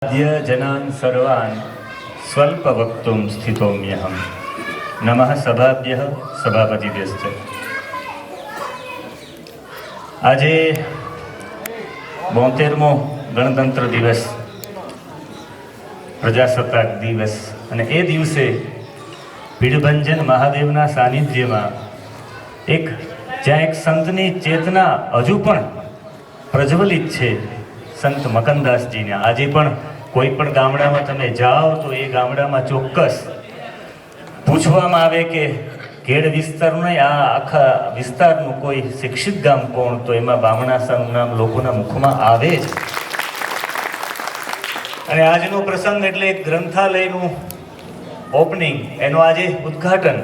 जनान् सर्वान् स्वल्पवक्तुं स्थितोम्यहम्। नमः सभाभ्यः सभापतिभ्यश्च। આજે 72મો ગણતંત્ર દિવસ, પ્રજાસત્તાક દિવસ, અને એ દિવસે ભીડભંજન મહાદેવના સાનિધ્યમાં જ્યાં એક સંતની ચેતના હજુ પણ પ્રજ્વલિત છે, સંત મકનદાસજીને આજે પણ કોઈ પણ ગામડામાં તમે જાઓ તો એ ગામડામાં ચોક્કસ પૂછવામાં આવે કે ખેડ વિસ્તારનું નહીં, આ આખા વિસ્તારનું કોઈ શિક્ષિત ગામ કોણ, તો એમાં બામણાસા નામ લોકોના મુખમાં આવે જ. અને આજનો પ્રસંગ એટલે એક ગ્રંથાલયનું ઓપનિંગ, એનું આજે ઉદ્ઘાટન.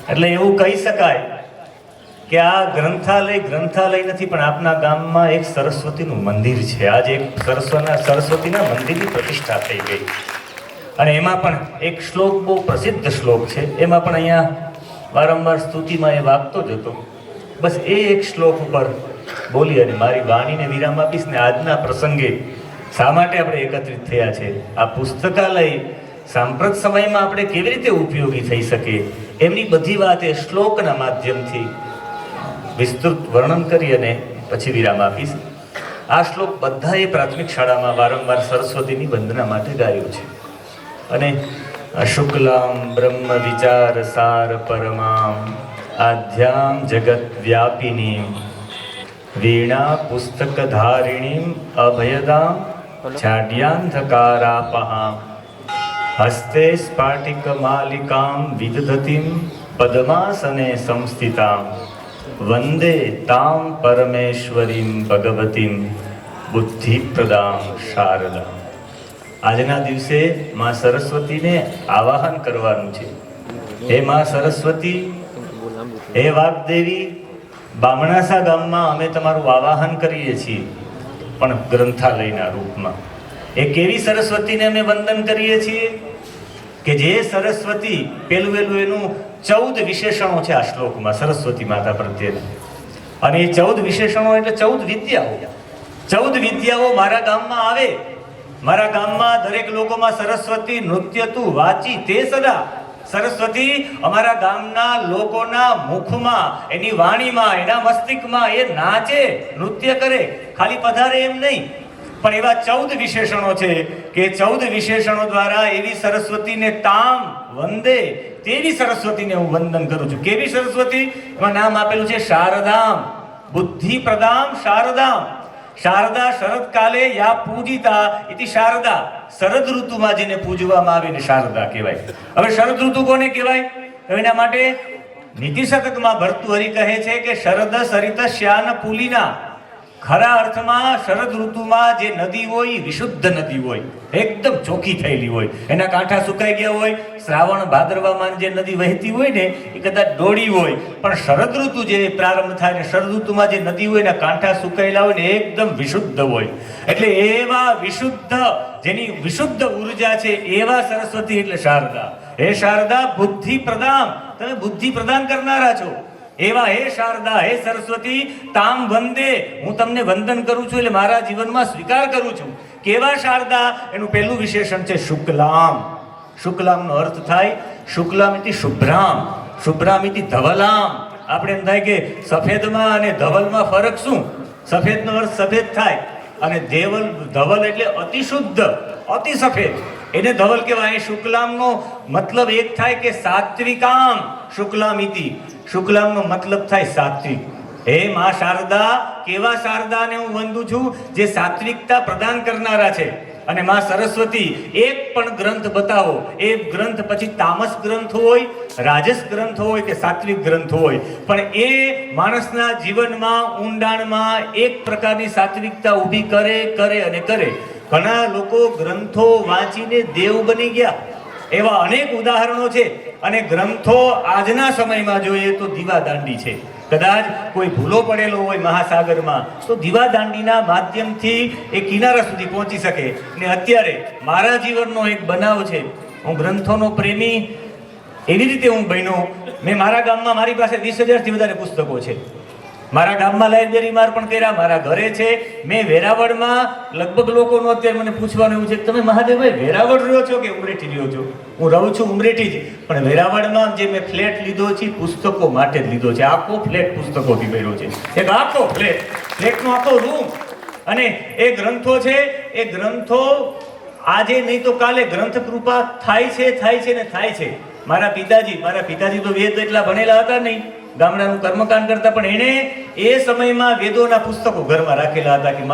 એટલે એવું કહી શકાય કે આ ગ્રંથાલય નથી, પણ આપના ગામમાં એક સરસ્વતીનું મંદિર છે. આજે એક સરસ્વતીના મંદિરની પ્રતિષ્ઠા થઈ ગઈ. અને એમાં પણ એક શ્લોક, બહુ પ્રસિદ્ધ શ્લોક છે, એમાં પણ અહીંયા વારંવાર સ્તુતિમાં એ વાગતો જ હતો. બસ એ એક શ્લોક ઉપર બોલી અને મારી વાણીને વિરામ આપીશ. ને આજના પ્રસંગે શા માટે આપણે એકત્રિત થયા છે, આ પુસ્તકાલય સાંપ્રત સમયમાં આપણે કેવી રીતે ઉપયોગી થઈ શકે, એમની બધી વાત એ શ્લોકના માધ્યમથી વિસ્તૃત વર્ણન કરી અને પછી વિરામ આપીશ. આ શ્લોક બધાએ પ્રાથમિક શાળામાં વારંવાર સરસ્વતીની વંદના માટે ગાયો છે. અને શુક્લામ બ્રહ્મ વિચાર સાર પરમામ આધ્યામ જગત વ્યાપિની વીણા પુસ્તક ધારિણીમ અભયદામ છાડ્યાંધકારાપહામ હસ્તે સ્ફાટિક માલિકામ વિદધતિમ પદ્માસને સંસ્થિતામ વંદે તામ પરમેશ્વરીમ ભગવતીમ બુદ્ધિપ્રદામ શારદામ. આજના દિવસે માં સરસ્વતીને આવાહન કરવાનું છે. હે માં સરસ્વતી, હે વાગ્દેવી, બામણાસા ગામમાં અમે તમારું આવાહન કરીએ છીએ, પણ ગ્રંથાલયના રૂપમાં. એક એવી સરસ્વતીને અમે વંદન કરીએ છીએ કે જે સરસ્વતી, પેલું એનું 14 વિશેષણો છે આ શ્લોકમાં સરસ્વતી માતા પ્રત્યેના. અને એ 14 વિશેષણો એટલે 14 વિદ્યાઓ. 14 વિદ્યાઓ મારા ગામમાં આવે. મારા ગામમાં દરેક લોકોમાં સરસ્વતી નૃત્ય તું વાંચી તે સદા. સરસ્વતી અમારા ગામના લોકોના મુખમાં, એની વાણીમાં, એના મસ્તિષ્કમાં એ નાચે, નૃત્ય કરે. ખાલી પધારે એમ નહીં, પણ એવા 14 વિશેષણો છે કે 14 વિશેષણો દ્વારા એવી સરસ્વતીને તામ વંદે, તેવી સરસ્વતીને હું વંદન કરું છું. કેવી સરસ્વતી? એમાં નામ આપેલું છે શારદામ, બુદ્ધિ પ્રદામ શારદામ. શારદા શરદ કાલે યા પૂજિતા ઇતિ શારદા. શરદ ઋતુમાં જેને પૂજવામાં આવે ને શારદા કહેવાય. હવે શરદ ઋતુ કોને કહેવાય? એના માટે નીતિ શતકમાં ભર્તૃહરિ કહે છે કે શરદ સરિત શ્યાન પુલિના. ખરા અર્થમાં શરદ ઋતુમાં જે નદી હોય, વિશુદ્ધ નદી હોય, એકદમ ચોખ્ખી થયેલી હોય, એના કાંઠા સુકાઈ ગયા હોય. શ્રાવણ ભાદરવામાં જે નદી વહેતી હોય ને એ કદાચ ડોળી હોય, પણ શરદ ઋતુ જે પ્રારંભ થાય ને શરદ ઋતુમાં જે નદી હોય એના કાંઠા સુકાયેલા હોય ને એકદમ વિશુદ્ધ હોય. એટલે એવા વિશુદ્ધ, જેની વિશુદ્ધ ઉર્જા છે, એવા સરસ્વતી એટલે શારદા. હે શારદા બુદ્ધિ પ્રદાન, તમે બુદ્ધિ પ્રદાન કરનારા છો. એવા હે શારદા, હે સરસ્વતી, તામ વંદે, હું તમને વંદન કરું છું, એટલે મારા જીવનમાં સ્વીકાર કરું છું. કેવા શારદા? એનું પહેલું વિશેષણ છે શુક્લામ. શુક્લામનો અર્થ થાય શુક્લામ ઇતિ શુભ્રામ, શુભ્રામ ઇતિ ધવલામ. આપણે એમ થાય કે સફેદમાં અને ધવલમાં ફરક શું? સફેદનો અર્થ સફેદ થાય, અને ધવલ એટલે અતિ શુદ્ધ, અતિ સફેદ, એને ધવલ કહેવાય. શુક્લામનો મતલબ એક થાય કે સાત્વિકામ. શુક્લામ ઇતિ, શુક્લામનો મતલબ થાય સાત્વિક. હે માં શારદા, કેવા શારદાને હું વંદું છું? જે સાત્વિકતા પ્રદાન કરનારા છે. અને માં સરસ્વતી, એક પણ ગ્રંથ બતાવો, એ ગ્રંથ પછી તામસ ગ્રંથ હોય, રાજસ ગ્રંથ હોય કે સાત્વિક ગ્રંથ હોય, પણ એ માણસના જીવનમાં, ઊંડાણમાં એક પ્રકારની સાત્વિકતા ઊભી કરે અને કરે. ઘણા લોકો ગ્રંથો વાંચીને દેવ બની ગયા, એવા અનેક ઉદાહરણો છે. અને ગ્રંથો આજના સમયમાં જોઈએ તો દીવાદાંડી છે. કદાચ કોઈ ભૂલો પડેલો હોય મહાસાગરમાં, તો દીવાદાંડીના માધ્યમથી એ કિનારા સુધી પહોંચી શકે. ને અત્યારે મારા જીવનનો એક બનાવ છે. હું ગ્રંથોનો પ્રેમી એવી રીતે હું બન્યો, મેં મારા ગામમાં, મારી પાસે 20,000થી વધારે પુસ્તકો છે. મારા ગામમાં લાઇબ્રેરી માર પણ કર્યા, મારા ઘરે છે. મેં વેરાવળમાં લગભગ લોકોનું અત્યારે મને પૂછવાનું એવું છે કે તમે મહાદેવભાઈ વેરાવળ રહ્યો છો કે ઉમરેઠી રહ્યો છો? હું રહું છું ઉમરેઠી જ, પણ વેરાવળમાં જે મેં ફ્લેટ લીધો છે પુસ્તકો માટે જ લીધો છે. આખો ફ્લેટ પુસ્તકોથી ભર્યો છે, એક આખો ફ્લેટનો આખો રૂમ. અને એ ગ્રંથો છે, એ ગ્રંથો આજે નહીં તો કાલે ગ્રંથ કૃપા થાય છે ને થાય છે. મારા પિતાજી તો વેદ એટલા ભણેલા હતા નહીં, ગામડાનું કર્મકાંડ કરતા, પણ એણે એ સમયમાં વેદોના પુસ્તકો ઘરમાં રાખેલા હતા કે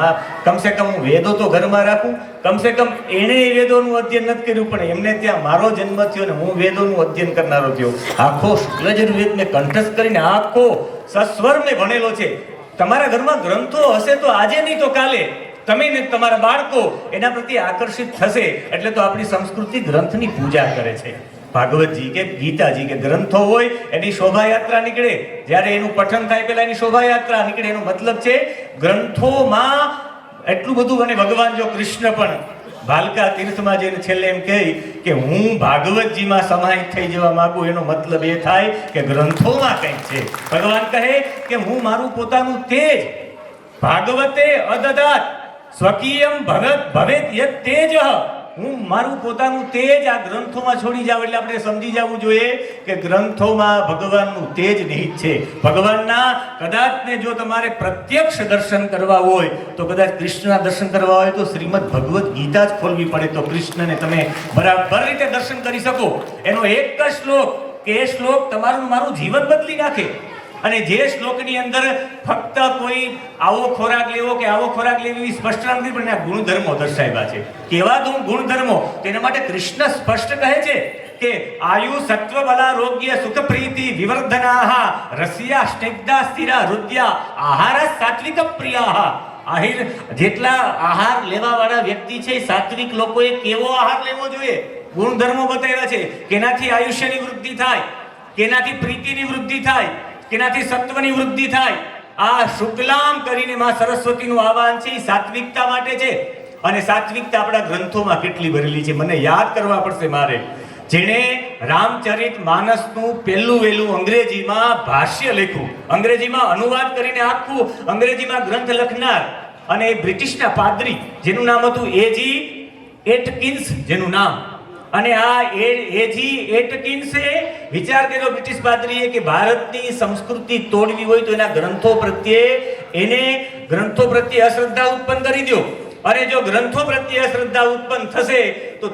કમસે કમ હું વેદો તો ઘરમાં રાખું. કમસે કમ એણે એ વેદોનું અધ્યયન નથી કર્યું, પણ એમને ત્યાં મારો જન્મ થયો ને હું વેદોનું અધ્યયન કરનારો થયો. આખો શુક્લયજુર્વેદ મેં કંઠસ્થ કરીને આખો સસ્વર મેં ભણેલો છે. તમારા ઘરમાં ગ્રંથો હશે તો આજે નહીં તો કાલે તમે ને તમારા બાળકો એના પ્રત્યે આકર્ષિત થશે. એટલે તો આપણી સંસ્કૃતિ ગ્રંથની પૂજા કરે છે. ભાગવતજી કે ગીતાજી કે ગ્રંથો હોય એની શોભાયાત્રા નીકળે, જ્યારે એનું પઠન થાય પહેલા એની શોભાયાત્રા નીકળે. એનો મતલબ છે ગ્રંથોમાં એટલું બધું. અને ભગવાન જો કૃષ્ણ પણ ભાલકા તીર્થમાં જઈને છેલ્લે એમ કહે કે હું ભાગવતજીમાં સમાહિત થઈ જવા માંગુ, એનો મતલબ એ થાય કે ગ્રંથોમાં કંઈક છે. ભગવાન કહે કે હું મારું પોતાનું તેજ ભાગવતે અદદાત સ્વકીયમ ભગત ભવેત યત તેજ, હું મારું પોતાનું તેજ આ ગ્રંથોમાં છોડી જાવ. એટલે આપણે સમજી જવું જોઈએ કે ગ્રંથોમાં ભગવાનનું તેજ નિહિત છે. ભગવાનના કદાચ ને જો તમારે પ્રત્યક્ષ દર્શન કરવા હોય તો કદાચ કૃષ્ણના દર્શન કરવા હોય તો શ્રીમદ ભગવદ્ ગીતા જ ખોલવી પડે, તો કૃષ્ણને તમે બરાબર રીતે દર્શન કરી શકો. એનો એક જ શ્લોક કે એ શ્લોક તમારું મારું જીવન બદલી નાખે. અને જે શ્લોકની અંદર ફક્ત કોઈ આવો ખોરાક લેવો કે આવો ખોરાક લેવી સ્પષ્ટ નથી, પણ આ ગુણધર્મો દર્શાવ્યા છે. કેવા ગુણધર્મો? તેના માટે કૃષ્ણ સ્પષ્ટ કહે છે કે આયુ સત્વ બલારોગ્ય સુખ પ્રીતિ વિવર્ધનાહ રસ્યા સ્નિગ્ધા સ્થિરા હૃદયા આહાર સાત્વિક પ્રિયાહ. આહિર જેટલા આહાર લેવા વાળા વ્યક્તિ છે, સાત્વિક લોકોએ કેવો આહાર લેવો જોઈએ, ગુણધર્મો બતાવ્યા છે. કેનાથી આયુષ્યની વૃદ્ધિ થાય, કેનાથી પ્રીતિની વૃદ્ધિ થાય, કેનાથી સત્વની વૃદ્ધિ થાય. આ શુક્લામ કરીને માં સરસ્વતીનું આહવાન છે, એ સાત્વિકતા માટે છે. અને સાત્વિકતા આપણા ગ્રંથોમાં કેટલી ભરેલી છે મને યાદ કરવા પડશે મારે. જેણે રામચરિત માનસનું પહેલું વહેલું અંગ્રેજીમાં ભાષ્ય લખ્યું, અંગ્રેજીમાં અનુવાદ કરીને આખું અંગ્રેજીમાં ગ્રંથ લખનાર, અને એ બ્રિટિશના પાદરી જેનું નામ હતું એજી એટકિન્સ જેનું નામ. અને આ એજી એટકિન્સે વિચાર કર્યો, બ્રિટિશ પાદરીએ, કે ભારતની સંસ્કૃતિ તોડવી હોય તો એના ગ્રંથો પ્રત્યે અશ્રદ્ધા ઉત્પન્ન કરી દો. અને જો ગ્રંથો પ્રત્યે અશ્રદ્ધા ઉત્પન્ન થશે તો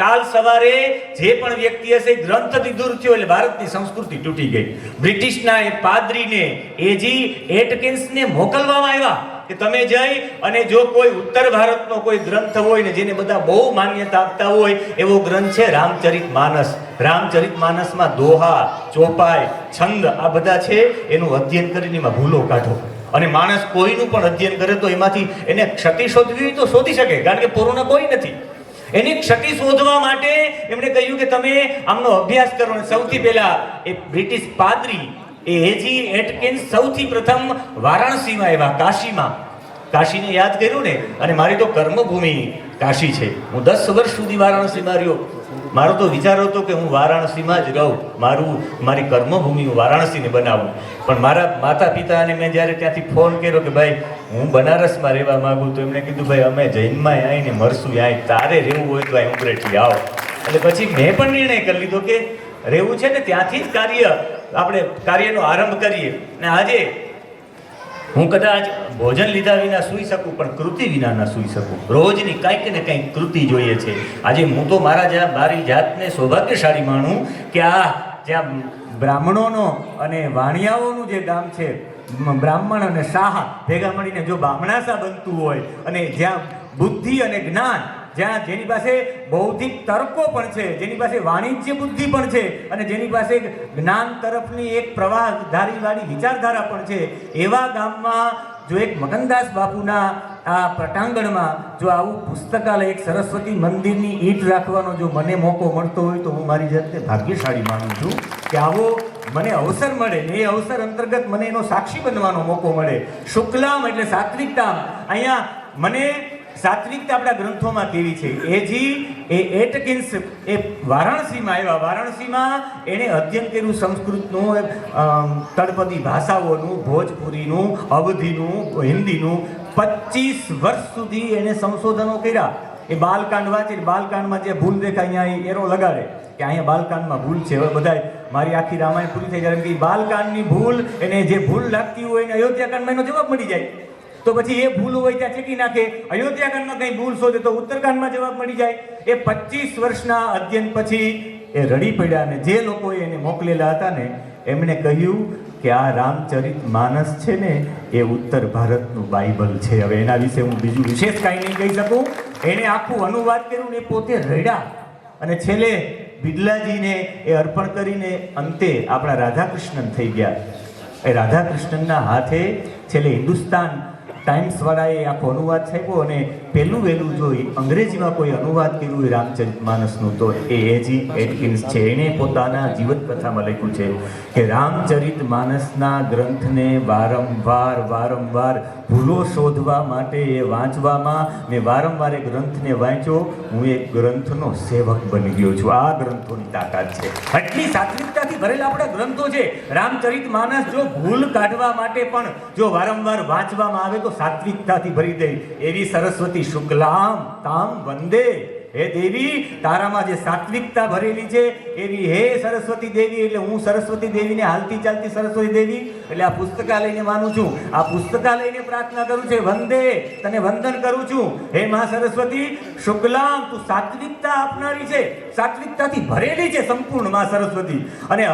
કાલ સવારે જે પણ વ્યક્તિ હશે ગ્રંથથી દૂર થયો એટલે ભારતની સંસ્કૃતિ તૂટી ગઈ. બ્રિટિશના એ પાદરીને એજી એટકિન્સને મોકલવામાં આવ્યા કે તમે જઈ અને જો કોઈ ઉત્તર ભારતનો કોઈ ગ્રંથ હોય ને જેને બધા બહુ માન્યતા આપતા હોય એવો ગ્રંથ છે રામચરિત માનસ. રામચરિત માનસમાં દોહા, ચોપાઈ, છંદ આ બધા છે, એનું અધ્યયન કરીને એમાં ભૂલો કાઢો. અને માણસ કોઈનું પણ અધ્યયન કરે તો એમાંથી એને ક્ષતિ શોધવી હોય તો શોધી શકે, કારણ કે પૂર્ણ કોઈ નથી. એની ક્ષતિ શોધવા માટે એમણે કહ્યું કે તમે આમનો અભ્યાસ કરો. સૌથી પહેલા એ બ્રિટિશ પાદરી એજી એટકિન્સ સૌથી પ્રથમ વારાણસીમાં આવ્યા, કાશીને યાદ કર્યું ને. અને મારી તો કર્મભૂમિ કાશી છે. હું 10 વર્ષ સુધી વારાણસીમાં રહ્યો. મારો તો વિચાર હતો કે હું વારાણસીમાં જ રહું, મારી કર્મભૂમિ હું વારાણસીને બનાવું. પણ મારા માતા પિતાને મેં જ્યારે ત્યાંથી ફોન કર્યો કે ભાઈ હું બનારસમાં રહેવા માંગુ, તો એમણે કીધું ભાઈ અમે જૈનમાં આવીને મરશું, અહીં તારે રહેવું હોય તો અહીં ઉમરેઠી આવો. એટલે પછી મેં પણ નિર્ણય કરી લીધો કે રહેવું છે ને ત્યાંથી જ આપણે કાર્યનો આરંભ કરીએ. અને આજે હું કદાચ ભોજન લીધા વિના સૂઈ શકું, પણ કૃતિ વિના ના સૂઈ શકું. રોજની કંઈક ને કંઈક કૃતિ જોઈએ છે. આજે હું તો મારી જાતને સૌભાગ્યશાળી માનું કે આ જ્યાં બ્રાહ્મણોનો અને વાણિયાઓનું જે ગામ છે, બ્રાહ્મણ અને શાહ ભેગા મળીને જો બામણાસા બનતું હોય, અને જ્યાં બુદ્ધિ અને જ્ઞાન, જ્યાં જેની પાસે બૌદ્ધિક તર્કો પણ છે, જેની પાસે વાણિજ્ય બુદ્ધિ પણ છે, અને જેની પાસે જ્ઞાન તરફની એક પ્રવાહધારીવાળી વિચારધારા પણ છે, એવા ગામમાં જો એક મગનદાસ બાપુના આ પટાંગણમાં જો આવું પુસ્તકાલય, એક સરસ્વતી મંદિરની ઈંટ રાખવાનો જો મને મોકો મળતો હોય તો હું મારી જાતને ભાગ્યશાળી માનું છું કે આવો મને અવસર મળે ને એ અવસર અંતર્ગત મને એનો સાક્ષી બનવાનો મોકો મળે. શુક્લામ એટલે સાત્વિકતા. અહીંયા મને સાત્વિકતા આપણા ગ્રંથોમાં કેવી છે. એટકિન્સ એ વારાણસીમાં આવ્યા. વારાણસીમાં એણે અધ્યયન કર્યું સંસ્કૃતનું, તળપદી ભાષાઓનું, ભોજપુરીનું, અવધીનું, હિન્દીનું. 25 વર્ષ સુધી એને સંશોધનો કર્યા. એ બાલકાંડ વાંચે, બાલકાંડમાં જે ભૂલ દેખાય અહીંયા એરો લગાડે કે અહીંયા બાલકાંડમાં ભૂલ છે. હવે બધા મારી આખી રામાયણ પૂરી થઈ જાય કે બાલકાંડની ભૂલ, એને જે ભૂલ લાગતી હોય એને અયોધ્યાકાંડમાં એનો જવાબ મળી જાય. તો પછી એ ભૂલ હોય ત્યાં ચેકી નાખે. અયોધ્યાકાંડમાં કંઈ ભૂલ શોધે તો ઉત્તરકાંડમાં જવાબ મળી જાય. એ 25 વર્ષના અધ્યયન પછી એ રડી પડ્યા અને જે લોકોએ એને મોકલેલા હતા ને એમણે કહ્યું કે આ રામચરિત માનસ છે ને એ ઉત્તર ભારતનું બાઇબલ છે. હવે એના વિશે હું બીજું વિશેષ કાંઈ નહીં કહી શકું. એણે આખું અનુવાદ કર્યું ને પોતે રડ્યા અને છેલ્લે બિરલાજીને એ અર્પણ કરીને અંતે આપણા રાધાકૃષ્ણન થઈ ગયા. એ રાધાકૃષ્ણનના હાથે છેલ્લે હિન્દુસ્તાન ટાઈમ્સ વાળાએ આખો અનુવાદ છાપ્યો અને પહેલું વહેલું જોઈ અંગ્રેજીમાં કોઈ અનુવાદ કર્યું હોય રામચરિત માનસનું તો એ એજી એટકિન્સ છે. એણે પોતાના જીવન કથામાં લખ્યું છે કે રામચરિત માનસના ગ્રંથને વારંવાર ભૂલો શોધવા માટે એ વાંચવામાં મેં વારંવાર એ ગ્રંથને વાંચ્યો. હું એક ગ્રંથનો સેવક બની ગયો છું. આ ગ્રંથોની તાકાત છે. આટલી સાત્વિકતાથી ભરેલા આપણા ગ્રંથો છે. રામચરિત માનસ જો ભૂલ કાઢવા માટે પણ જો વારંવાર વાંચવામાં આવે તો સાત્વિકતાથી ભરી દે. એવી સરસ્વતી શુક્લામ તામ વંદે. હે દેવી, તારામાં જે સાત્વિકતા ભરેલી છે એવી હે સરસ્વતી દેવી. એટલે હું સરસ્વતી દેવીને હાલતી ચાલતી સરસ્વતી દેવી એટલે આ પુસ્તકાલયને માનું છું. આ પુસ્તકાલયને પ્રાર્થના કરું છું. વંદે, તને વંદન કરું છું. હે માં સરસ્વતી શુક્લામ, તું સાત્વિકતા આપનારી છે, સાત્વિકતાથી ભરેલી છે સંપૂર્ણ માં સરસ્વતી. અને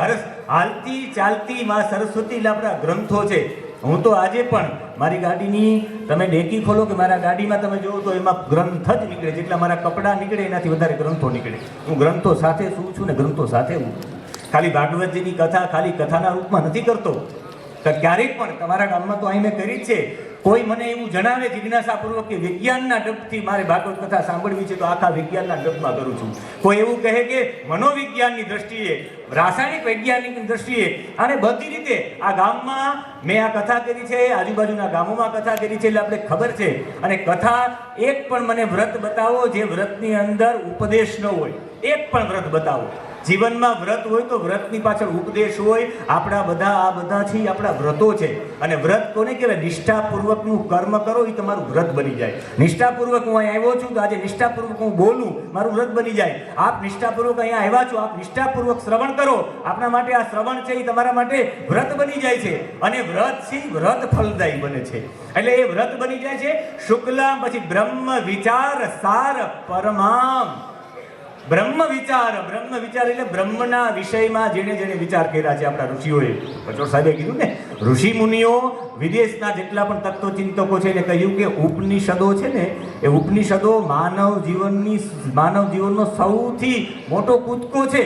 હાલતી ચાલતી માં સરસ્વતી એટલે આપણા ગ્રંથો છે. હું તો આજે પણ મારી ગાડીની તમે ડેકી ખોલો કે મારા ગાડીમાં તમે જોવો તો એમાં ગ્રંથ જ નીકળે. જેટલા મારા કપડાં નીકળે એનાથી વધારે ગ્રંથો નીકળે. હું ગ્રંથો સાથે શું છું ને ગ્રંથો સાથે હું ખાલી ભાગવતજીની કથા ખાલી કથાના રૂપમાં નથી કરતો. તો ક્યારેક પણ તમારા ગામમાં તો અહીં મેં કરી જ છે. કોઈ મને એવું જણાવે જિજ્ઞાસાપૂર્વક કે વિજ્ઞાનના ડબથી મારે ભાગવત કથા સાંભળવી છે તો આખા વિજ્ઞાનના ડબમાં કરું છું. કોઈ એવું કહે કે મનોવિજ્ઞાનની દ્રષ્ટિએ, રાસાયણિક વૈજ્ઞાનિકની દ્રષ્ટિએ અને બધી રીતે આ ગામમાં મેં આ કથા કરી છે, આજુબાજુના ગામોમાં કથા કરી છે એટલે આપણે ખબર છે. અને કથા એક પણ મને વ્રત બતાવો જે વ્રતની અંદર ઉપદેશ ન હોય. એક પણ વ્રત બતાવો. જીવનમાં વ્રત હોય તો વ્રતની પાછળ ઉપદેશ હોય. આપણા બધા આ બધા છે આપણા વ્રતો છે. અને વ્રત કોને કહેવાય? નિષ્ઠાપૂર્વકનું કર્મ કરો એ તમારું વ્રત બની જાય. નિષ્ઠાપૂર્વક હું અહીં આવ્યો છું તો આજે નિષ્ઠાપૂર્વક હું બોલું, મારું વ્રત બની જાય. આપ નિષ્ઠાપૂર્વક અહીંયા આવ્યા છો, આપ નિષ્ઠાપૂર્વક શ્રવણ કરો, આપણા માટે આ શ્રવણ છે એ તમારા માટે વ્રત બની જાય છે. અને વ્રત છે વ્રત ફલદાયી બને છે. એટલે એ વ્રત બની જાય છે. શુક્લામ પછી બ્રહ્મ વિચાર સાર પરમામ. બ્રહ્મ વિચાર એટલે બ્રહ્મના વિષયમાં જેને જેને વિચાર કર્યા છે આપણા ઋષિઓએ. પચોર સાહેબે કીધું ને, ઋષિ મુનિઓ વિદેશના જેટલા પણ તત્વચિંતકો છે એને કહ્યું કે ઉપનિષદો છે ને એ ઉપનિષદો માનવ જીવનનો સૌથી મોટો કૂદકો છે.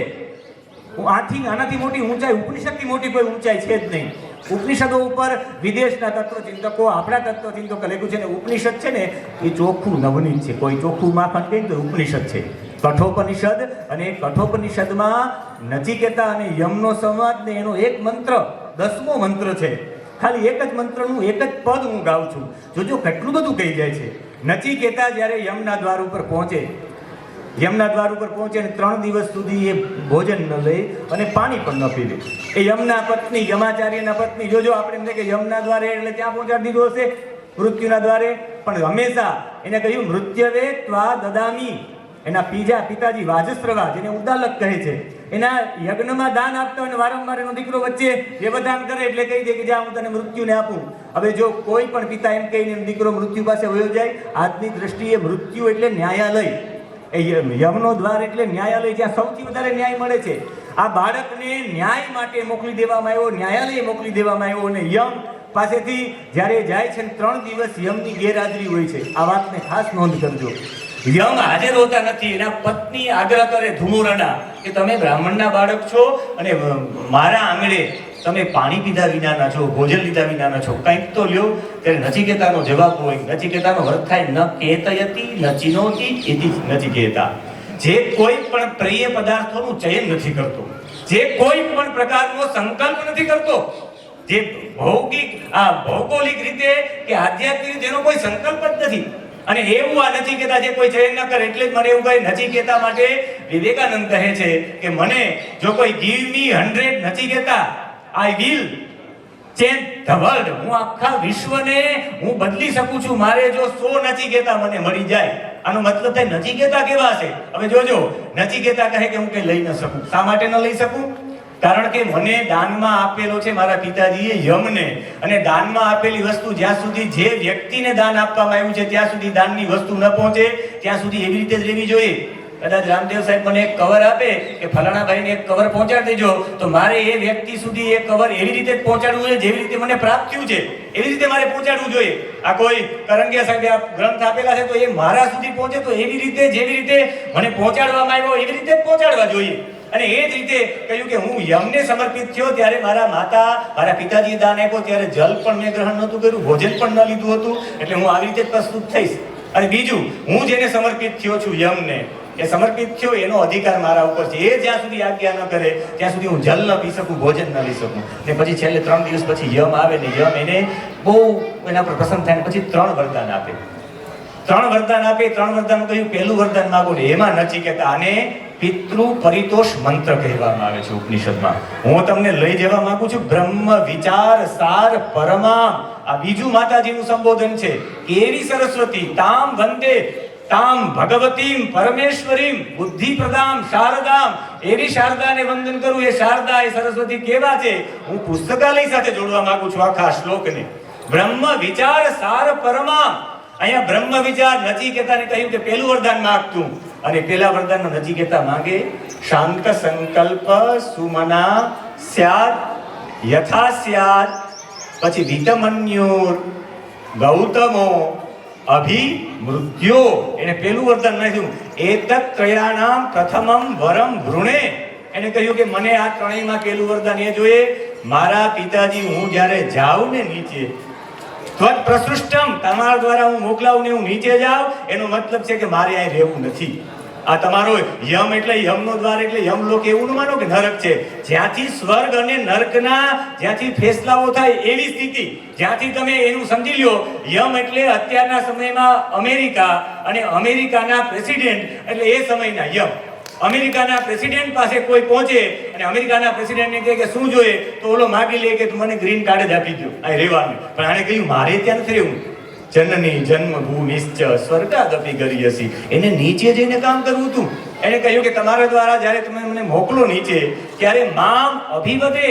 આનાથી મોટી ઊંચાઈ, ઉપનિષદથી મોટી કોઈ ઊંચાઈ છે જ નહીં. ઉપનિષદો ઉપર વિદેશના તત્વચિંતકો, આપણા તત્વચિંતકો લખ્યું છે ને ઉપનિષદ છે ને એ ચોખ્ખું નવનીત છે. કોઈ ચોખ્ખું માખણ કહે તો ઉપનિષદ છે. કઠોપનિષદ, અને કઠોપનિષદમાં નચિકેતા અને યમનો સંવાદ ને એનો એક મંત્ર 10મો મંત્ર છે. ખાલી એક જ મંત્રનું એક જ પદ હું ગાઉં છું. જોજો કેટલું બધું કહી જાય છે. નચિકેતા જ્યારે યમના દ્વાર ઉપર પહોંચે, યમના દ્વાર ઉપર પહોંચે અને 3 દિવસ સુધી એ ભોજન ન લે અને પાણી પણ ન પીવે. એ યમના પત્ની, યમાચાર્યના પત્ની, જોજો આપણે એમ કે યમના દ્વારે એટલે ત્યાં પહોંચાડી દીધો હશે મૃત્યુના દ્વારે, પણ હંમેશા એને કહ્યું મૃત્યવે ત્વા દદામી. એના પિતાજી વાજસ્રવા, જેને ઉદાલક કહે છે, એના યજ્ઞમાં દાન આપતા હોય વારંવાર એનો દીકરો વચ્ચે વ્યવધાન કરે એટલે કહી દે કે જા હું તને મૃત્યુને આપું. હવે જો કોઈ પણ પિતા એમ કહીને દીકરો મૃત્યુ પાસે વયો જાય, આજની દ્રષ્ટિએ મૃત્યુ એટલે ન્યાયાલય. એ યમનો દ્વાર એટલે ન્યાયાલય, જ્યાં સૌથી વધારે ન્યાય મળે છે. આ બાળકને ન્યાય માટે મોકલી દેવામાં આવ્યો, ન્યાયાલય મોકલી દેવામાં આવ્યો. અને યમ પાસેથી જ્યારે જાય છે 3 દિવસ યમની ગેરહાજરી હોય છે. આ વાતને ખાસ નોંધ કરજો. યમ હાજર હોતા નથી. એના પત્ની આગ્રહ કરે ધુમુરડા કે તમે બ્રાહ્મણના બાળક છો અને મારા આંગણે તમે પાણી પીધા વિનાના છો, ભોજન લીધા વિનાના છો, કંઈક તો લ્યો. ત્યારે નચિકેતાનો જવાબ હોય, નચિકેતાનો અર્થ થાય ન કેતયતી નચિનોતી ઇતિ નચિકેતા. જે કોઈ પણ પ્રિય પદાર્થોનું ચયન નથી કરતો, જે કોઈ પણ પ્રકારનો સંકલ્પ નથી કરતો, જે ભૌગોલિક રીતે કે આધ્યાત્મિક જેનો કોઈ સંકલ્પ જ નથી, અને એવું આ નચિકેતા જે કોઈ ચયન ન કરે એટલે જ મને એવું કહે નચિકેતા માટે વિવેકાનંદ કહે છે કે મને જો કોઈ give me 100 Nachiketa I will change the world, હું આખા વિશ્વને હું બદલી શકું છું, મારે જો 100 નચિકેતા મને મળી જાય. આનો મતલબ થાય નચિકેતા કેવા છે. હવે જોજો, નચિકેતા કહે કે હું કઈ લઈ ન શકું. શા માટે ન લઈ શકું? કારણ કે મને દાનમાં આપેલો છે મારા પિતાજીએ યમને, અને દાનમાં આપેલી વસ્તુ જ્યાં સુધી જે વ્યક્તિને દાન આપવામાં આવ્યું છે ત્યાં સુધી દાનની વસ્તુ ન પહોંચે ત્યાં સુધી એવી રીતે જ રહેવી જોઈએ. કદાચ રામદેવ સાહેબ મને એક કવર આપે કે ફલાણા ભાઈને એક કવર પહોંચાડી દેજો, તો મારે એ વ્યક્તિ સુધી એ કવર એવી રીતે જ પહોંચાડવું જોઈએ જેવી રીતે મને પ્રાપ્ત થયું છે એવી રીતે મારે પહોંચાડવું જોઈએ. આ કોઈ કરંગિયા સાહેબે આ ગ્રંથ આપેલા છે તો એ મારા સુધી પહોંચે તો એવી રીતે જેવી રીતે મને પહોંચાડવામાં આવ્યો એવી રીતે જ પહોંચાડવા જોઈએ. અને એ જ રીતે કહ્યું કે હું યમને સમર્પિત થયો ત્યારે મારા મારા પિતાજીએ દાન આપ્યો ત્યારે જલ પણ મેં ગ્રહણ નહોતું કર્યું, ભોજન પણ ન લીધું હતું, એટલે હું આવી રીતે જ પ્રસ્તુત થઈશ. અને બીજું, હું જેને સમર્પિત થયો છું યમને, એ સમર્પિત થયો એનો અધિકાર મારા ઉપર છે. એ જ્યાં સુધી આજ્ઞા ન કરે ત્યાં સુધી હું જલ ન પી શકું, ભોજન ન લઈ શકું. ને પછી છેલ્લે 3 દિવસ પછી યમ આવે ને યમ એને બહુ એના પર પ્રસન્ન થાય ને પછી 3 વરદાન આપે. 3 વરદાન આપે. 3 વરદાન કહ્યું પહેલું વરદાન માગો ને એમાં નચિકેતા આને પિતૃ પરિતોષ મંત્ર કહેવામાં આવે છે ઉપનિષદમાં. હું તમને લઈ જવા માંગુ છું બ્રહ્મ વિચાર સાર પરમામ. આ બીજું માતાજીનું સંબોધન છે. કેવી સરસ્વતી તામ વંદે તામ ભગવતીમ પરમેશ્વરીમ બુદ્ધિ પ્રદામ શારદામ. એવી શારદાને વંદન કરું. એ શારદા એ સરસ્વતી કેવા છે હું પુસ્તકાલય સાથે જોડવા માંગુ છું આખા શ્લોકને. બ્રહ્મ વિચાર સાર પરમામ. અહીંયા બ્રહ્મ વિચાર નચિકેતાને કહ્યું કે પહેલું વરદાન માંગતું, અને પેલા વરદાનનો નચિકેતા માંગે શાંત સંકલ્પ સુમના સ્યાદ યથા સ્યાદ. પછી વિતમન્યુર ગૌતમો અભિમૃત્યો. એને પેલું વરદાન નાખ્યું એતત ત્રયાણામ પ્રથમમ વરમ વૃણે. એને કહ્યું કે મને આ ત્રણેયમાં પેલું વરદાન એ જોઈએ, મારા પિતાજી હું જ્યારે જાઉં ને નીચે ત્વત પ્રસૃષ્ટમ, તમારા દ્વારા હું મોકલાવું ને હું નીચે જાઉં, એનો મતલબ છે કે મારે અહીં રહેવું નથી. આ તમારો યમ એટલે યમનો દ્વાર એટલે યમલોક એવું ન માનો કે નરક છે. જ્યાંથી સ્વર્ગ અને નરકના જ્યાંથી ફેસલાઓ થાય એવી સ્થિતિ જ્યાંથી તમે એનું સમજી લ્યો. યમ એટલે અત્યારના સમયમાં અમેરિકા અને અમેરિકાના પ્રેસિડેન્ટ એટલે એ સમયના યમ. અમેરિકાના પ્રેસિડેન્ટ પાસે કોઈ પહોંચે અને અમેરિકાના પ્રેસિડેન્ટને કહે કે શું જોઈએ, તો ઓલો માગી લે કે તું મને ગ્રીન કાર્ડ જ આપી દો આ રહેવાનું. પણ આને કહ્યું મારે ત્યાં નથી રહેવું. જનની જન્મભૂમિશ્ચ સ્વર્ગાદપી ગરીયસી. એને નીચે જઈને કામ કરવું હતું. એને કહ્યું કે તમારા દ્વારા જ્યારે તમે મને મોકલો નીચે ત્યારે મામ અભિવદે,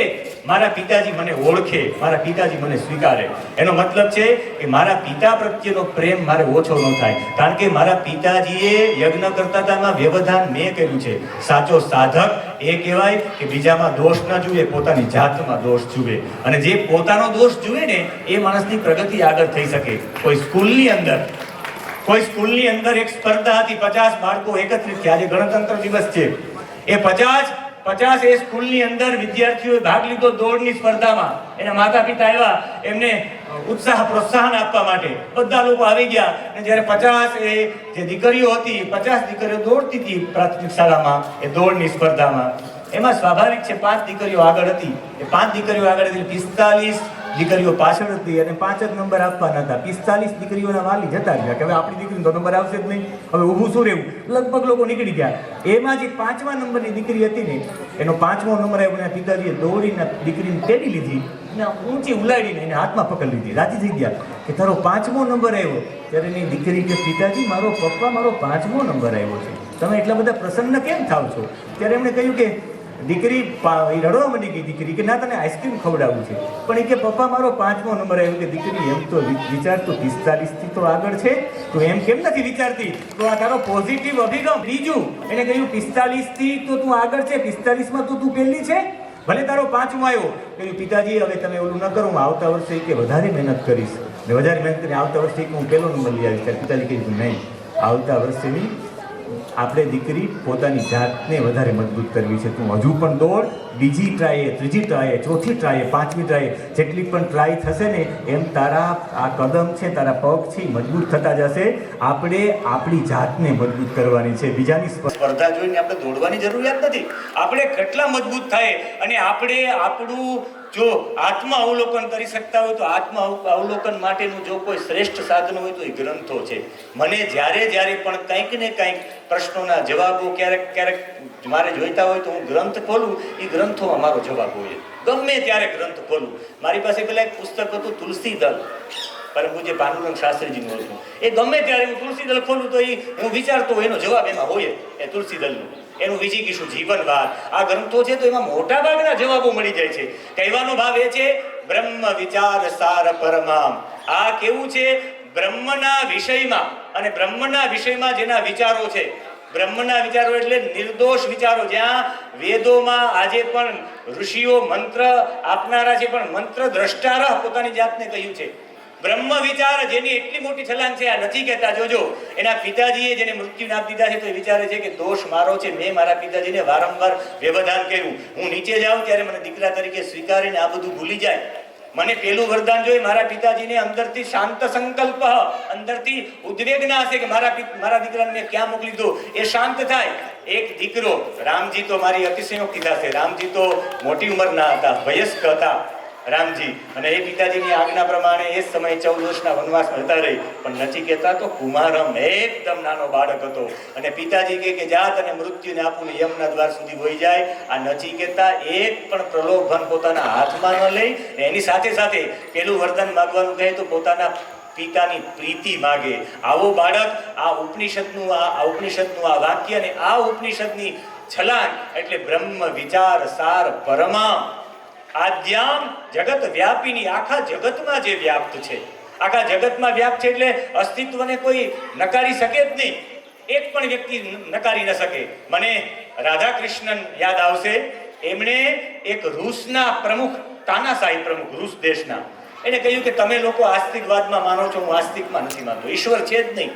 મારા પિતાજી મને ઓળખે, મારા પિતાજી મને સ્વીકારે. એનો મતલબ છે કે મારા પિતા પ્રત્યેનો પ્રેમ મારે ઓછો ન થાય, કારણ કે મારા પિતાજીએ યજ્ઞ કરતામાં વ્યવધાન મેં કર્યું છે. સાચો સાધક એ કહેવાય કે બીજામાં દોષ ન જુએ, પોતાની જાતમાં દોષ જુએ. અને જે પોતાનો દોષ જુએ ને એ માણસની પ્રગતિ આગળ થઈ શકે. કોઈ સ્કૂલની અંદર એક સ્પર્ધા હતી, 50 બાળકો એકત્રિત થયા. આજે ગણતંત્ર દિવસ છે. એ 50 એ સ્કૂલની અંદર વિદ્યાર્થીઓએ ભાગ લીધો દોડની સ્પર્ધામાં. એના માતા પિતા આવ્યા એમને પ્રોત્સાહન આપવા માટે. બધા લોકો આવી ગયા અને જ્યારે 50 એ જે દીકરીઓ હતી 50 દીકરીઓ દોડતી હતી પ્રાથમિક શાળામાં એ દોડની સ્પર્ધામાં. એમાં સ્વાભાવિક છે 5 દીકરીઓ આગળ હતી. એ 5 દીકરીઓ આગળ હતી, 45 દીકરીઓ પાછળ હતી અને 5 જ નંબર આપવાના હતા. 45 દીકરીઓના વાલી જતા રહ્યા કે હવે આપણી દીકરીનો તો નંબર આવશે જ નહીં, હવે ઊભું શું રહેવું. લગભગ લોકો નીકળી ગયા. એમાં જે 5મા નંબરની દીકરી હતી ને એનો 5મો નંબર આવ્યો. એના પિતાજીએ દોડીને દીકરીને તેડી લીધી અને ઊંચી ઉલાડીને એને હાથમાં પકડી લીધી. રાજી થઈ ગયા કે તારો 5મો નંબર આવ્યો. ત્યારે એની દીકરી કે પિતાજી મારો 5મો નંબર આવ્યો છે, તમે એટલા બધા પ્રસન્ન કેમ થાવ છો? ત્યારે એમણે કહ્યું કે દીકરી રડવા માંડી ગઈ. દીકરી કે ના તને આઈસ્ક્રીમ ખવડાવવું છે. પણ એ કે પપ્પા મારો 5મો નંબર આવ્યો. કે દીકરી એમ તો વિચાર તો 45 થી તો આગળ છે, તો એમ કેમ નથી વિચારતી? તો આ તારો પોઝિટિવ અભિગમ. બીજું એને કહ્યું 45 થી તો તું આગળ છે, 45માં તો તું પહેલી છે, ભલે તારો 5મો આવ્યો. કહ્યું પિતાજી હવે તમે ઓલું ન કરો, હું આવતા વર્ષે કે વધારે મહેનત કરીશ ને વધારે મહેનત કરીને આવતા વર્ષે હું પહેલો નંબર લઈ આવીશ. ત્યારે પિતાજી કહ્યું નહીં, આવતા વર્ષે નહીં, આપણે દીકરી પોતાની જાતને વધારે મજબૂત કરવી છે. તું હજુ પણ દોડ, બીજી ટ્રાયે, ત્રીજી ટ્રાયે, ચોથી ટ્રાયે, 5મી ટ્રાયે, જેટલી પણ ટ્રાય થશે ને એમ તારા આ કદમ છે, તારા પગ છે મજબૂત થતા જશે. આપણે આપણી જાતને મજબૂત કરવાની છે. બીજાની સ્પર્ધા જોઈને આપણે દોડવાની જરૂરિયાત નથી. આપણે કેટલા મજબૂત થાય અને આપણે આપણું જો આત્મ અવલોકન કરી શકતા હોય તો આત્મ અવલોકન માટેનું જો કોઈ શ્રેષ્ઠ સાધન હોય તો એ ગ્રંથો છે. મને જ્યારે પણ કંઈક ને કંઈક પ્રશ્નોના જવાબો ક્યારેક મારે જોઈતા હોય તો હું ગ્રંથ ખોલું, એ ગ્રંથોમાં મારો જવાબ હોય. ગમે ત્યારે ગ્રંથ ખોલું. મારી પાસે પેલા એક પુસ્તક હતું તુલસીદલ, પરમ પૂજ્ય ભાનુરંગ શાસ્ત્રીજીનું હતું. એ ગમે ત્યારે હું તુલસીદલ ખોલું તો એ હું વિચારતો એનો જવાબ એમાં હોય. એ તુલસીદલનું એનું વિજીગીશું જીવનવાદ આ ગ્રંથો છે તો એમાં મોટા ભાગના જવાબો મળી જાય છે. કહેવાનો ભાવ એ છે બ્રહ્મ વિચાર સાર પરમામ. આ કેવું છે? બ્રહ્મના વિષયમાં, અને બ્રહ્મના વિષયમાં જેના વિચારો છે, બ્રહ્મના વિચારો એટલે નિર્દોષ વિચારો. જ્યાં વેદોમાં આજે પણ ઋષિઓ મંત્ર આપનારા છે, પણ મંત્ર દ્રષ્ટારહ પોતાની જાતને કહ્યું છે. બ્રહ્મ વિચાર જેની એટલી મોટી છલાંગ છે, આ નથી કહેતા. જોજો એના પિતાજીએ જેને મૃત્યુને આપી દીધા છે તો એ વિચારે છે કે દોષ મારો છે, મેં મારા પિતાજીને વારંવાર વ્યવધાન કર્યું. હું નીચે જાઉં ત્યારે મને દીકરા તરીકે સ્વીકારીને આ બધું ભૂલી જાય. મને પેલું વરદાન જોઈ મારા પિતાજીને અંદરથી શાંત સંકલ્પ, અંદરથી ઉદ્વેગના હશે કે મારા દીકરાને મેં ક્યાં મોકલી દીધો, એ શાંત થાય. એક દીકરો રામજી તો મારી અતિશયોક્તિ થશે, રામજી તો મોટી ઉંમરના હતા, વયસ્ક હતા રામજી, અને એ પિતાજીની આજ્ઞા પ્રમાણે એ સમયે 14 વર્ષના વનવાસમાં જતા રહી. પણ નચિકેતા તો કુમારમ એકદમ નાનો બાળક હતો, અને પિતાજી કે જા તને મૃત્યુને આપું ને યમના દ્વાર સુધી વહી જાય. આ નચિકેતા એક પણ પ્રલોભન પોતાના હાથમાં ન લઈ, એની સાથે પેલું વરદાન માગવાનું કહે તો પોતાના પિતાની પ્રીતિ માગે. આવો બાળક આ ઉપનિષદનું આ વાક્ય અને આ ઉપનિષદની છલાંગ એટલે બ્રહ્મ વિચાર સાર પરમામ આદ્યામ જગત વ્યાપીની. આખા જગતમાં જે વ્યાપ્ત છે, આખા જગતમાં વ્યાપ્ત છે એટલે અસ્તિત્વને કોઈ નકારી શકે જ નહીં. એક પણ વ્યક્તિ નકારી ન શકે. મને રાધા કૃષ્ણન યાદ આવશે. એમણે એક રૂસના પ્રમુખ, તાનાશાહી પ્રમુખ રૂસ દેશના, એને કહ્યું કે તમે લોકો આસ્તિકવાદમાં માનો છો, હું આસ્તિકમાં નથી માનતો, ઈશ્વર છે જ નહીં.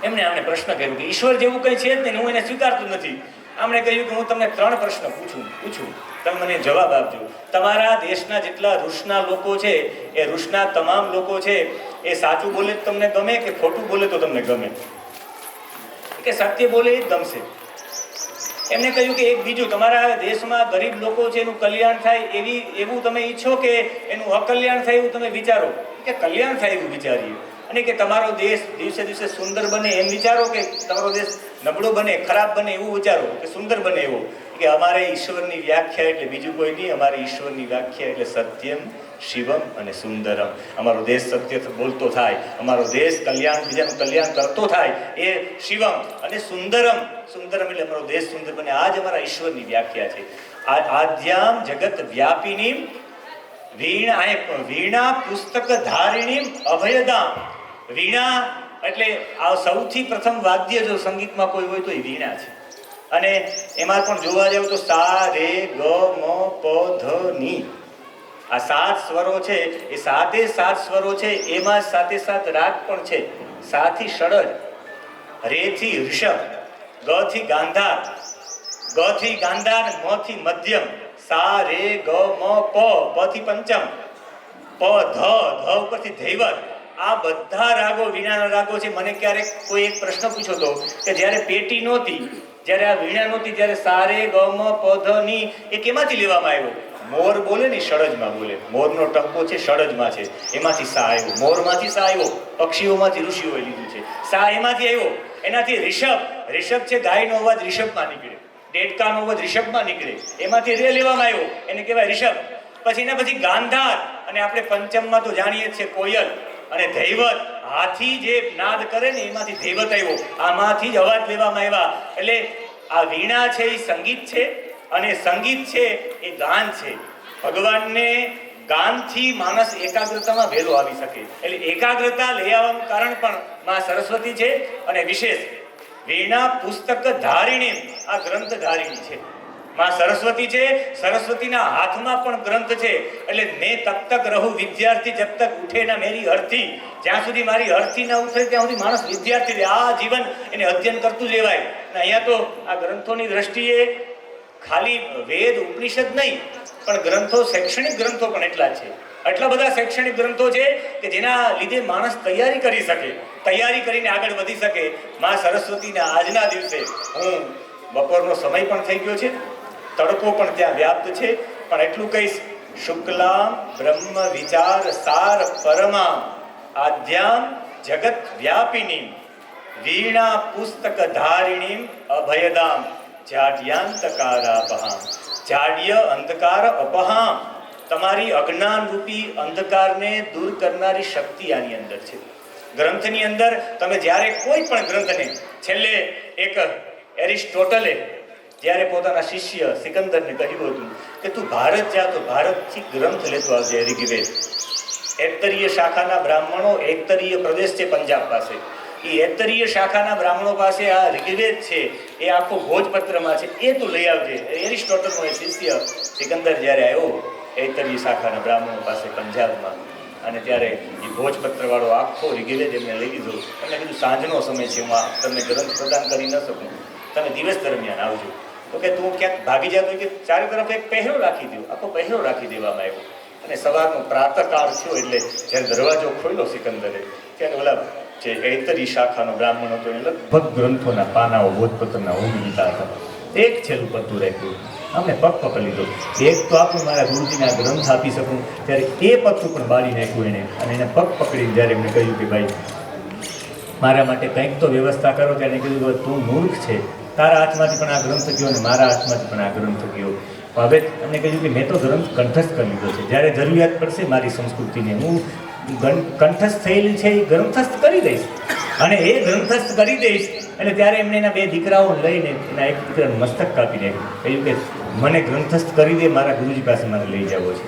એમણે પ્રશ્ન કર્યો કે ઈશ્વર જેવું કંઈ છે જ નહીં, હું એને સ્વીકારતું નથી. આમણે કહ્યું કે હું તમને 3 પ્રશ્ન પૂછું, તમે મને જવાબ આપજો. તમારા દેશના જેટલા રૂસના લોકો છે, એ રૂસના તમામ લોકો છે, એ સાચું બોલે તો તમને ગમે કે ખોટું બોલે તો તમને ગમે? કે સત્ય બોલે એ જ ગમશે. એમને કહ્યું કે એક બીજું, તમારા દેશમાં ગરીબ લોકો છે એનું કલ્યાણ થાય એવું તમે ઈચ્છો કે એનું અકલ્યાણ થાય એવું તમે વિચારો? કે કલ્યાણ થાય એવું વિચારીએ. અને કે તમારો દેશ દિવસે દિવસે સુંદર બને એમ વિચારો કે તમારો દેશ નબળો બને, ખરાબ બને એવું વિચારો કે સુંદર બને એવો? કે અમારે ઈશ્વરની વ્યાખ્યા એટલે બીજું કોઈ નહીં, અમારી ઈશ્વરની વ્યાખ્યા એટલે સત્યમ શિવમ અને સુંદરમ. અમારો દેશ સત્ય બોલતો થાય, અમારો દેશ બીજાનું કલ્યાણ કરતો થાય, એ શિવમ. અને સુંદરમ એટલે અમારો દેશ સુંદર બને. આ જ અમારા ઈશ્વરની વ્યાખ્યા છે. આદ્યામ જગત વ્યાપિની વીણા પુસ્તક ધારિણી અભયદામ. વીણા એટલે આ સૌથી પ્રથમ વાદ્ય જો સંગીતમાં કોઈ હોય તો એ વીણા છે. અને એમાં પણ જોવા જાવ તો સા રે ગ મ પ ધ ની, આ 7 સ્વરો છે. એ 7 સ્વરો છે, એમાં 7 રાગ પણ છે. સા થી ષડજ, રે થી ઋષભ, ગ થી ગાંધાર, ગ થી ગાંધાર, મ થી મધ્યમ, સા રે ગ મ પ, પ થી પંચમ, પ ધ ઉપરથી ધૈવત. આ બધા રાગો વીણાના રાગો છે. મને ક્યારેક કોઈ એક પ્રશ્ન પૂછ્યો હતો કે જ્યારે પેટી નહોતી, જ્યારે આ વીણા નહોતી, ત્યારે સા રે ગ મ પ ધ ની એ કેમાંથી લેવામાં આવ્યો? મોર બોલે ને ષડજમાં બોલે. મોરનો ટપ્પો છે ષડજમાં છે, એમાંથી સા આવ્યો. મોરમાંથી સા આવ્યો, પક્ષીઓમાંથી ઋષિઓએ લીધું છે. સા એમાંથી આવ્યો. એનાથી ઋષભ છે, ગાયનો અવાજ ઋષભમાં નીકળે, દેડકાનો અવાજ ઋષભમાં નીકળે, એમાંથી રે લેવામાં આવ્યો, એને કહેવાય ઋષભ. પછી એના પછી ગાંધાર, અને આપણે પંચમમાં તો જાણીએ છીએ કોયલ, અને ધૈવત હાથી જે નાદ કરે ને એમાંથી ધૈવત આવ્યો. આમાંથી જ અવાજ લેવામાં આવ્યા. એટલે આ વીણા છે એ સંગીત છે, અને સંગીત છે એ ગાન છે. ભગવાનને ગાનથી માણસ એકાગ્રતામાં વહેલો આવી શકે. એટલે એકાગ્રતા લઈ આવવાનું કારણ પણ માં સરસ્વતી છે. અને વિશેષ વીણા પુસ્તક ધારિણી, આ ગ્રંથ ધારિણી છે, માં સરસ્વતી છે. સરસ્વતીના હાથમાં પણ ગ્રંથ છે. એટલે મેં તબ તક રહું વિદ્યાર્થી જબ તક ઉઠે ના મેરી અર્થી. જ્યાં સુધી મારી અર્થી ના ઉઠે ત્યાં સુધી માણસ વિદ્યાર્થી રહે. આ જીવન એને અધ્યયન કરતું જ રહેવાય. અહીંયા તો આ ગ્રંથોની દ્રષ્ટિએ ખાલી વેદ ઉપનિષદ નહીં, પણ ગ્રંથો, શૈક્ષણિક ગ્રંથો પણ એટલા જ છે. આટલા બધા શૈક્ષણિક ગ્રંથો છે કે જેના લીધે માણસ તૈયારી કરી શકે, તૈયારી કરીને આગળ વધી શકે. માં સરસ્વતીના આજના દિવસે બપોરનો સમય પણ થઈ ગયો છે, તડકો પણ ત્યાં વ્યાપ્ત છે. પણ એટલું કહીશ, શુક્લામ બ્રહ્મ વિચાર સાર પરમામ આદ્યામ જગત વ્યાપિની વીણા પુસ્તક ધારિણીમ અભયદામ જાડ્યાંતકારાપહામ. જાડ્ય અંધકાર અપહામ, તમારી અજ્ઞાન રૂપી અંધકારને દૂર કરનારી શક્તિ આની અંદર છે. ગ્રંથની અંદર તમે જ્યારે કોઈ પણ ગ્રંથને, છેલ્લે એક એરિસ્ટોટલે જ્યારે પોતાના શિષ્ય સિકંદરને કહ્યું હતું કે તું ભારત જા તો ભારતથી ગ્રંથ લેતો આવજે ઋગ્વેદ. એતરીય શાખાના બ્રાહ્મણો, એતરીય પ્રદેશ છે પંજાબ પાસે, એ એતરીય શાખાના બ્રાહ્મણો પાસે આ ઋગ્વેદ છે, એ આખો ભોજપત્રમાં છે, એ તું લઈ આવજે. એરિસ્ટોટલનો એ શિષ્ય સિકંદર જ્યારે આવ્યો એતરીય શાખાના બ્રાહ્મણો પાસે પંજાબમાં, અને ત્યારે એ ભોજપત્ર વાળો આખો ઋગ્વેદ એમને લઈ લીધો. એમને કીધું સાંજનો સમય છે, હું તમને ગ્રંથ પ્રદાન કરી ન શકું, તમે દિવસ દરમિયાન આવજો. તો કે તું ક્યાંક ભાગી જતો કે ચારે તરફ એક પહેરો રાખી દો, આખો પહેરો રાખી દેવામાં આવ્યો. અને સવારનો પ્રાતઃકાળ થયો એટલે જ્યારે દરવાજો ખોલ્યો સિકંદરે, ત્યારે ઓલા જે એતરી શાખાનો બ્રાહ્મણ હતો એ લગભગ ગ્રંથોના પાનાઓ ભોજપત્રના ઊંઘ લીધા હતા. એક છેલ્લું પત્તું રાખ્યું, અમને પગ પકડી લીધો. એક તો આપું મારા ગુરુજીને આ ગ્રંથ આપી શકું, ત્યારે એ પત્તું પણ બાળી નાખ્યું એને, અને એને પગ પકડીને જ્યારે એમને કહ્યું કે ભાઈ મારા માટે કંઈક તો વ્યવસ્થા કરો, ત્યારે કીધું તું મૂર્ખ છે, તારા હાથમાંથી પણ આ ગ્રંથ ગયો અને મારા હાથમાંથી પણ આ ગ્રંથ ગયો. હવે એમને કહ્યું કે મેં તો ગ્રંથ કંઠસ્થ કરી લીધો છે, જ્યારે જરૂરિયાત પડશે મારી સંસ્કૃતિને હું કંઠસ્થ થયેલી છે એ ગ્રંથસ્થ કરી દઈશ. અને એ ગ્રંથસ્થ કરી દઈશ એટલે ત્યારે એમને એના બે દીકરાઓ લઈને એના એક દીકરાનું મસ્તક કાપી નાખ્યું. કહ્યું કે મને ગ્રંથસ્થ કરી દે, મારા ગુરુજી પાસે મારે લઈ જવો છે.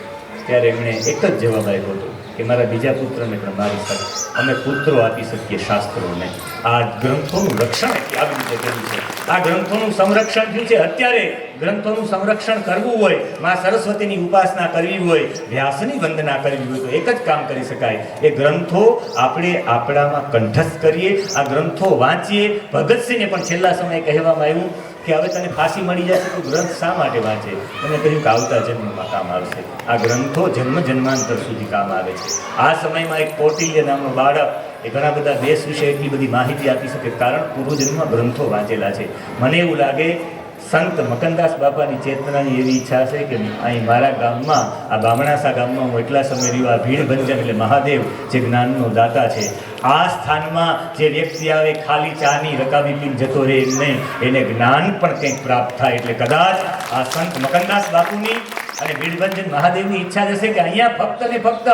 ત્યારે એમણે એક જ જવાબ આપ્યો હતો કે મારા બીજા પુત્રને પણ મારી સાથે અમે પુત્રો આપી શકીએ શાસ્ત્રોને. આ ગ્રંથોનું રક્ષણ આવી રીતે કર્યું છે, આ ગ્રંથોનું સંરક્ષણ થયું છે. અત્યારે ગ્રંથોનું સંરક્ષણ કરવું હોય, માં સરસ્વતીની ઉપાસના કરવી હોય, વ્યાસની વંદના કરવી હોય તો એક જ કામ કરી શકાય, એ ગ્રંથો આપણે આપણામાં કંઠસ્થ કરીએ, આ ગ્રંથો વાંચીએ. ભગતસિંહને પણ છેલ્લા સમયે કહેવામાં આવ્યું કે હવે તને ફાંસી મળી જશે તો ગ્રંથ શા માટે વાંચે? એને કહ્યું કે આવતા જન્મમાં કામ આવશે. આ ગ્રંથો જન્મ જન્માંતર સુધી કામ આવે છે. આ સમયમાં એક કૌટિલ્ય નામનો બાળક એ ઘણા બધા દેશ વિશે એટલી બધી માહિતી આપી શકે, કારણ પૂર્વજન્મમાં ગ્રંથો વાંચેલા છે. મને એવું લાગે સંત મકનદાસ બાપાની ચેતનાની એવી ઈચ્છા છે કે અહીં મારા ગામમાં, આ બામણાસા ગામમાં હું એટલા સમય રહ્યો, આ ભીડભંજન એટલે મહાદેવ જે જ્ઞાનનો દાતા છે, આ સ્થાનમાં જે વ્યક્તિ આવે ખાલી ચાની રકાબી પીને જતો રહે એમ નહીં, એને જ્ઞાન પણ કંઈક પ્રાપ્ત થાય. એટલે કદાચ આ સંત મકનદાસ બાપુની અને ભીડભંજન મહાદેવની ઈચ્છા જશે કે અહીંયા ફક્ત ને ફક્ત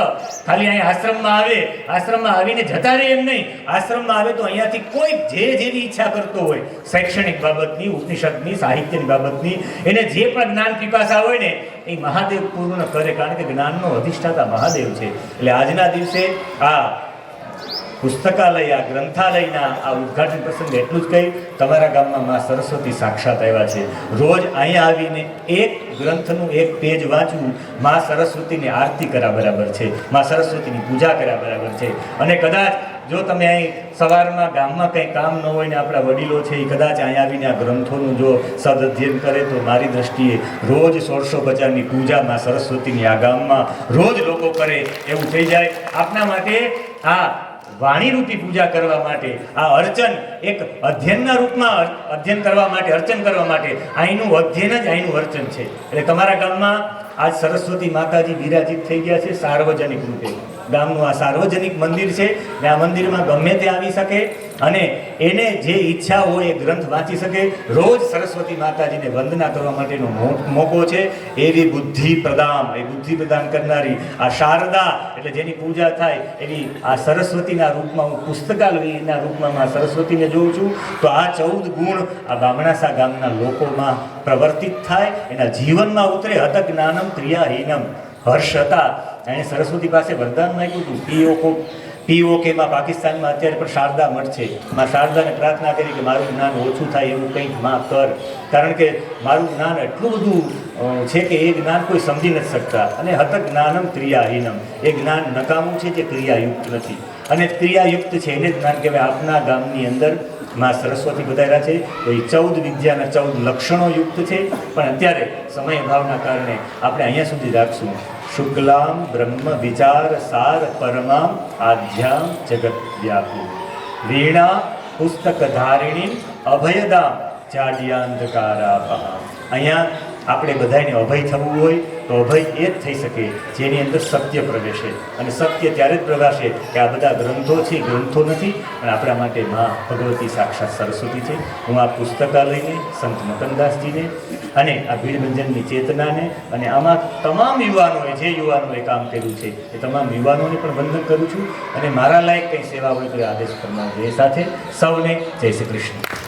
ખાલી અહીંયા આશ્રમમાં આવે, આશ્રમમાં આવીને જતા રહે એમ નહીં, આશ્રમમાં આવે તો અહીંયાથી કોઈ જે જેવી ઈચ્છા કરતો હોય, શૈક્ષણિક બાબતની, ઉપનિષદની, સાહિત્યની બાબતની, એને જે પણ જ્ઞાન પીપાસા હોય ને એ મહાદેવ પૂર્ણ કરે, કારણ કે જ્ઞાનનો અધિષ્ઠાતા મહાદેવ છે. એટલે આજના દિવસે આ પુસ્તકાલય, આ ગ્રંથાલયના આ ઉદ્ઘાટન પ્રસંગે એટલું જ કહી, તમારા ગામમાં માં સરસ્વતી સાક્ષાત આવ્યા છે. રોજ અહીંયા આવીને એક ગ્રંથનું એક પેજ વાંચવું માં સરસ્વતીની આરતી કર્યા બરાબર છે, માં સરસ્વતીની પૂજા કર્યા બરાબર છે. અને કદાચ જો તમે અહીં સવારમાં ગામમાં કંઈ કામ ન હોય ને આપણા વડીલો છે એ કદાચ અહીંયા આવીને આ ગ્રંથોનું જો સદઅધ્યયન કરે તો મારી દ્રષ્ટિએ રોજ 1650ની પૂજા માં સરસ્વતીની આ ગામમાં રોજ લોકો કરે એવું થઈ જાય. આપના માટે આ વાણીરૂપી પૂજા કરવા માટે, આ અર્ચન એક અધ્યયનના રૂપમાં અધ્યયન કરવા માટે, અર્ચન કરવા માટે અહીંનું અધ્યયન જ અહીંનું અર્ચન છે. એટલે તમારા ગામમાં આજ સરસ્વતી માતાજી વિરાજિત થઈ ગયા છે સાર્વજનિક રૂપે. ગામનું આ સાર્વજનિક મંદિર છે ને આ મંદિરમાં ગમે તે આવી શકે અને એને જે ઈચ્છા હોય એ ગ્રંથ વાંચી શકે. રોજ સરસ્વતી માતાજીને વંદના કરવા માટેનો મોકો છે. એવી બુદ્ધિ પ્રદાન, એ બુદ્ધિ પ્રદાન કરનારી આ શારદા એટલે જેની પૂજા થાય એવી આ સરસ્વતીના રૂપમાં હું પુસ્તકાલયના રૂપમાં માં સરસ્વતીને જોઉં છું. તો આ 14 ગુણ આ બામણાસા ગામના લોકોમાં પ્રવર્તિત થાય, એના જીવનમાં ઉતરે. હત જ્ઞાનમ ક્રિયાહીનમ. હર્ષ હતા, એણે સરસ્વતી પાસે વરદાન માંગ્યું હતું. POKમાં પાકિસ્તાનમાં અત્યારે પણ શારદા મઠ છે. માં શારદાને પ્રાર્થના કરી કે મારું જ્ઞાન ઓછું થાય એવું કંઈક માં કર, કારણ કે મારું જ્ઞાન એટલું બધું છે કે એ જ્ઞાન કોઈ સમજી નથી શકતા. અને હત જ્ઞાનમ ક્રિયાહીનમ, એ જ્ઞાન નકામું છે જે ક્રિયાયુક્ત નથી, અને ક્રિયાયુક્ત છે એને જ્ઞાન કહેવાય. આપના ગામની અંદર માં સરસ્વતી બધાર્યા છે તો એ 14 વિદ્યાના 14 લક્ષણો યુક્ત છે. પણ અત્યારે સમય અભાવના કારણે આપણે અહીંયા સુધી રાખશું. શુક્લામ બ્રહ્મ વિચાર સાર પરમામ આધ્યામ જગત વ્યાપી વીણા પુસ્તક ધારિણી અભયદામ જાડ્યાંધકારાપહામ. અહીંયા આપણે બધાને અભય થવું હોય તો તો અભય એ જ થઈ શકે જેની અંદર સત્ય પ્રવેશે. અને સત્ય ત્યારે જ પ્રવાશે કે આ બધા ગ્રંથો છે, ગ્રંથો નથી, પણ આપણા માટે મા ભગવતી સાક્ષાત સરસ્વતી છે. હું આ પુસ્તકાલયને, સંત મકનદાસજીને અને આ ભીડભંજનની ચેતનાને અને આમાં તમામ યુવાનોએ, જે યુવાનોએ કામ કર્યું છે એ તમામ યુવાનોને પણ વંદન કરું છું. અને મારા લાયક કંઈ સેવા હોય તો એ આદેશ ફરમાવજો. એ સાથે સૌને જય શ્રી કૃષ્ણ.